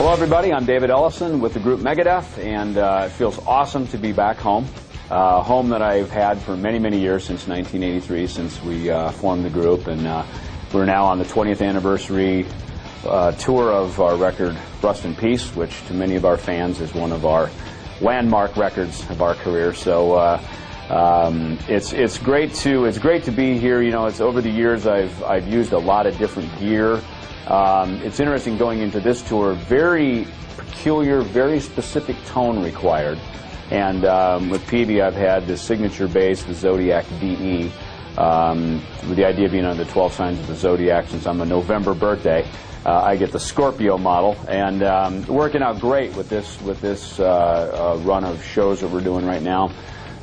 Hello everybody, I'm David Ellefson with the group Megadeth, and it feels awesome to be back home. Home that I've had for many, many years, since 1983, since we formed the group, and we're now on the 20th anniversary tour of our record Rust in Peace, which to many of our fans is one of our landmark records of our career. So it's great to be here. You know, it's over the years I've used a lot of different gear. It's interesting going into this tour, very peculiar, very specific tone required. And with PB, I've had the signature bass, the Zodiac DE, with the idea being on the 12 signs of the Zodiac. Since I'm a November birthday, I get the Scorpio model, and working out great with this run of shows that we're doing right now.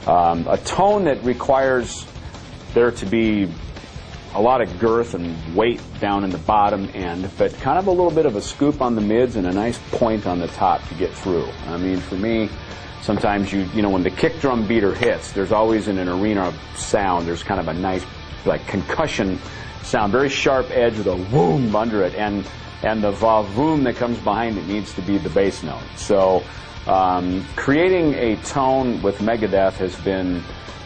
A tone that requires there to be a lot of girth and weight down in the bottom end, but kind of a little bit of a scoop on the mids and a nice point on the top to get through. I mean, for me, sometimes you know when the kick drum beater hits, there's always in an arena sound, there's kind of a nice like concussion sound, very sharp edge with a whoom under it, and the va-voom that comes behind it needs to be the bass note. So creating a tone with Megadeth has been,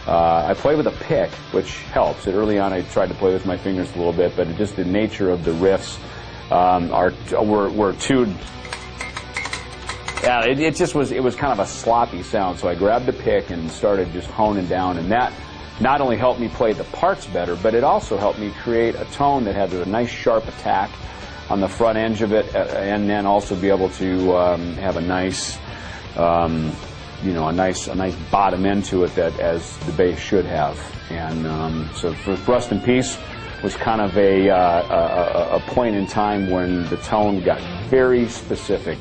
I play with a pick, which helps. Early on I tried to play with my fingers a little bit, but just the nature of the riffs were tuned. Yeah, it was kind of a sloppy sound, so I grabbed the pick and started just honing down, and that not only helped me play the parts better, but it also helped me create a tone that had a nice sharp attack on the front edge of it, and then also be able to have a nice you know, a nice bottom end to it, that as the bass should have. And so for Rust in Peace was kind of a point in time when the tone got very specific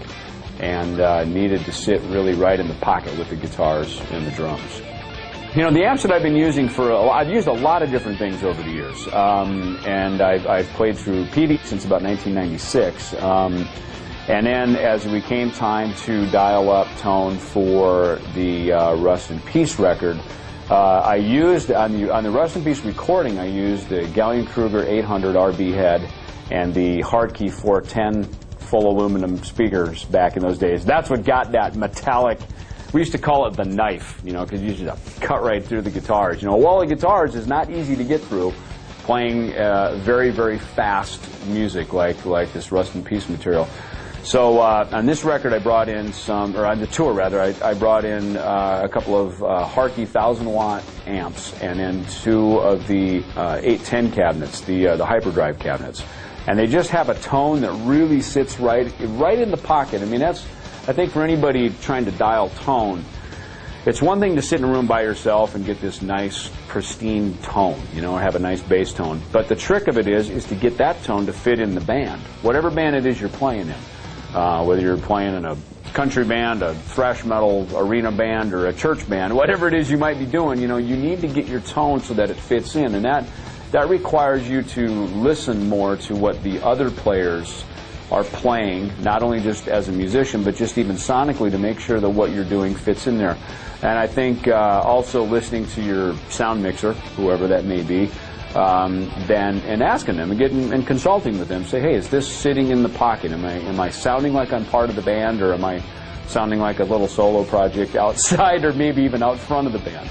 and needed to sit really right in the pocket with the guitars and the drums. You know, the amps that I've been using I've used a lot of different things over the years, and I've played through PB since about 1996. And then as we came time to dial up tone for the Rust in Peace record, I used, on the Rust in Peace recording, I used the Gallien-Kruger 800 RB head and the Hardkey 410 full aluminum speakers back in those days. That's what got that metallic, we used to call it the knife, you know, because you used to cut right through the guitars. You know, a wall of guitars is not easy to get through playing very, very fast music like this Rust in Peace material. So on this record I brought in or on the tour rather, I brought in a couple of Hardkey 1000-watt amps, and then two of the 810 cabinets, the hyperdrive cabinets. And they just have a tone that really sits right in the pocket. I mean, I think for anybody trying to dial tone, it's one thing to sit in a room by yourself and get this nice, pristine tone, you know, have a nice bass tone. But the trick of it is to get that tone to fit in the band, whatever band it is you're playing in. Whether you're playing in a country band, a thrash metal arena band, or a church band, whatever it is you might be doing, you know, you need to get your tone so that it fits in, and that requires you to listen more to what the other players are playing, not only just as a musician, but just even sonically, to make sure that what you're doing fits in there. And I think also listening to your sound mixer, whoever that may be, and asking them and consulting with them, say, hey, is this sitting in the pocket? Am I sounding like I'm part of the band, or am I sounding like a little solo project outside, or maybe even out front of the band?